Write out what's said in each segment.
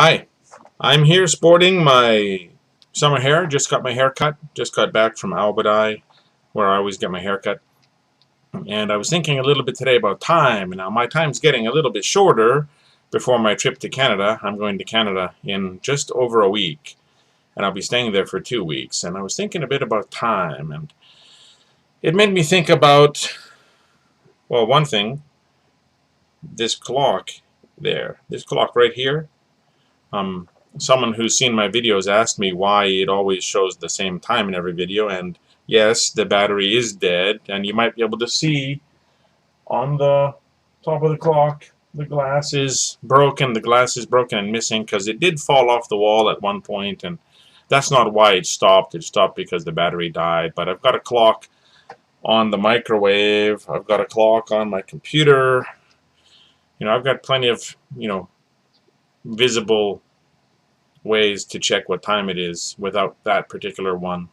Hi, I'm here sporting my summer hair. Just got my hair cut. Just got back from Albany, where I always get my hair cut. And I was thinking a little bit today about time. Now, my time's getting a little bit shorter before my trip to Canada. I'm going to Canada in just over a week, and I'll be staying there for 2 weeks. And I was thinking a bit about time, and it made me think about, well, one thing, this clock there. This clock right here. Um, Someone who's seen my videos asked me why it always shows the same time in every video, and yes, the battery is dead, and you might be able to see on the top of the clock the glass is broken. The glass is broken and missing because it did fall off the wall at one point, and that's not why it stopped. It stopped because the battery died. But I've got a clock on the microwave. I've got a clock on my computer. I've got plenty of, visible ways to check what time it is without that particular one.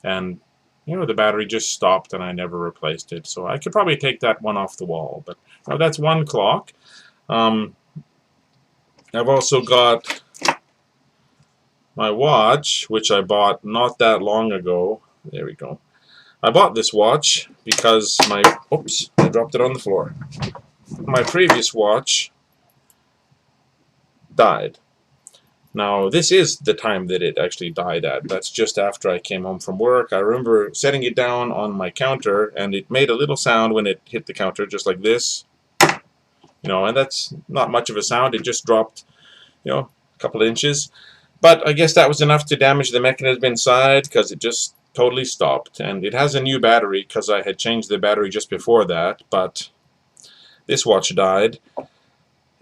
And the battery just stopped and I never replaced it, so I could probably take that one off the wall. But that's one clock. I've also got my watch, which I bought not that long ago. There we go. I bought this watch because oops, I dropped it on the floor. My previous watch died. Now, this is the time that it actually died at. That's just after I came home from work. I remember setting it down on my counter, and it made a little sound when it hit the counter, just like this. And that's not much of a sound. It just dropped, a couple of inches. But I guess that was enough to damage the mechanism inside, because it just totally stopped. And it has a new battery, because I had changed the battery just before that. But this watch died.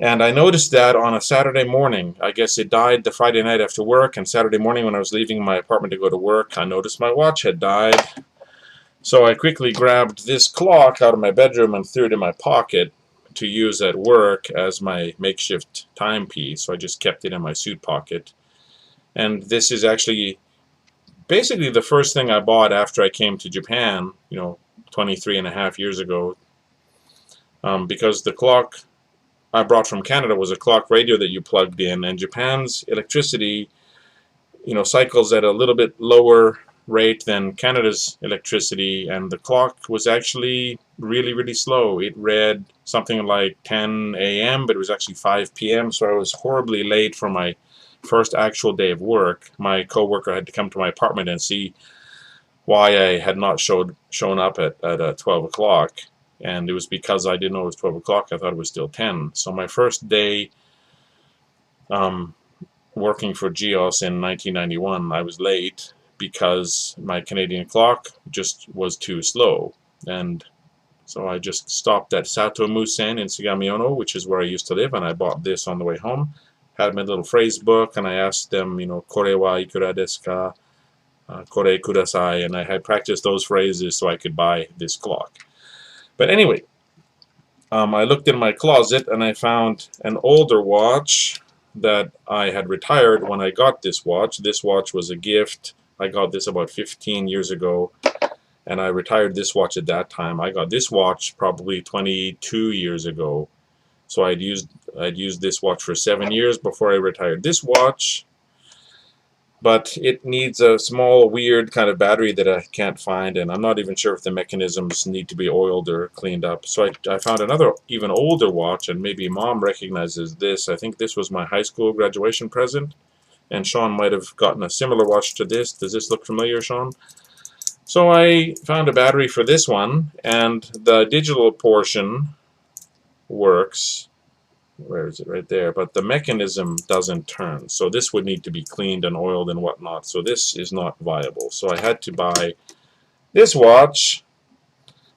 And I noticed that on a Saturday morning. I guess it died the Friday night after work, and Saturday morning when I was leaving my apartment to go to work, I noticed my watch had died. So I quickly grabbed this clock out of my bedroom and threw it in my pocket to use at work as my makeshift timepiece. So I just kept it in my suit pocket. And this is actually basically the first thing I bought after I came to Japan, 23 and a half years ago, because the clock I brought from Canada was a clock radio that you plugged in, and Japan's electricity, cycles at a little bit lower rate than Canada's electricity, and the clock was actually really, really slow. It read something like 10 a.m., but it was actually 5 p.m., so I was horribly late for my first actual day of work. My coworker had to come to my apartment and see why I had not shown up at 12 o'clock. And it was because I didn't know it was 12 o'clock. I thought it was still 10. So my first day working for GEOS in 1991, I was late because my Canadian clock just was too slow. And so I just stopped at Sato Musen in Sugamiono, which is where I used to live, and I bought this on the way home. Had my little phrase book, and I asked them, kore wa ikura desu ka? Kore kudasai. And I had practiced those phrases so I could buy this clock. But anyway, I looked in my closet and I found an older watch that I had retired when I got this watch. This watch was a gift. I got this about 15 years ago, and I retired this watch at that time. I got this watch probably 22 years ago. So I'd used this watch for 7 years before I retired this watch. But it needs a small, weird kind of battery that I can't find, and I'm not even sure if the mechanisms need to be oiled or cleaned up. So I found another, even older watch, and maybe Mom recognizes this. I think this was my high school graduation present, and Sean might have gotten a similar watch to this. Does this look familiar, Sean? So I found a battery for this one, and the digital portion works. Where is it? Right there. But the mechanism doesn't turn. So this would need to be cleaned and oiled and whatnot. So this is not viable. So I had to buy this watch.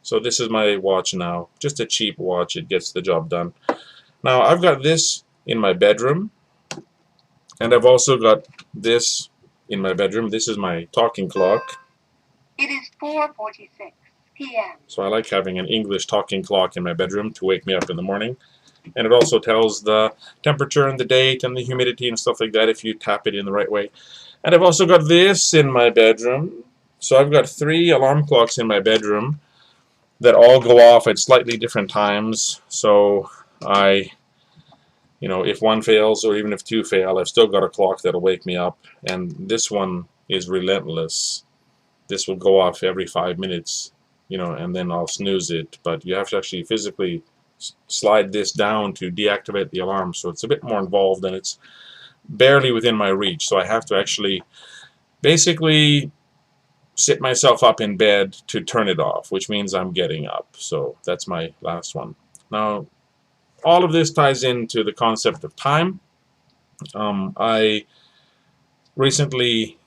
So this is my watch now. Just a cheap watch. It gets the job done. Now I've got this in my bedroom. And I've also got this in my bedroom. This is my talking clock. It is 4:46 p.m. So I like having an English talking clock in my bedroom to wake me up in the morning. And it also tells the temperature and the date and the humidity and stuff like that if you tap it in the right way. And I've also got this in my bedroom. So I've got 3 alarm clocks in my bedroom that all go off at slightly different times. So I, you know, if one fails or even if two fail, I've still got a clock that'll wake me up. And this one is relentless. This will go off every 5 minutes, you know, and then I'll snooze it. But you have to actually physically slide this down to deactivate the alarm, so it's a bit more involved and it's barely within my reach. So I have to actually basically sit myself up in bed to turn it off, which means I'm getting up. So that's my last one. Now, all of this ties into the concept of time. I recently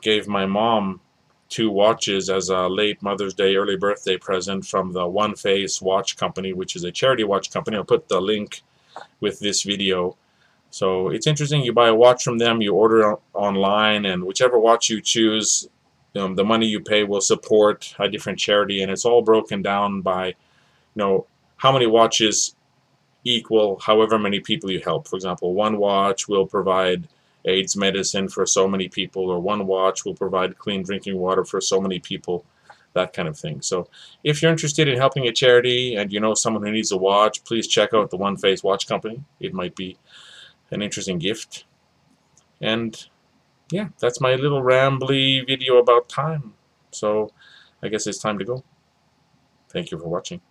gave my mom 2 watches as a late Mother's Day early birthday present from the One Face Watch Company, which is a charity watch company. I'll put the link with this video. So it's interesting. You buy a watch from them, you order online, and whichever watch you choose, the money you pay will support a different charity, and it's all broken down by, how many watches equal however many people you help. For example, one watch will provide AIDS medicine for so many people, or one watch will provide clean drinking water for so many people, that kind of thing. So if you're interested in helping a charity and you know someone who needs a watch, please check out the One Face Watch Company. It might be an interesting gift. And yeah, that's my little rambly video about time. So I guess it's time to go. Thank you for watching.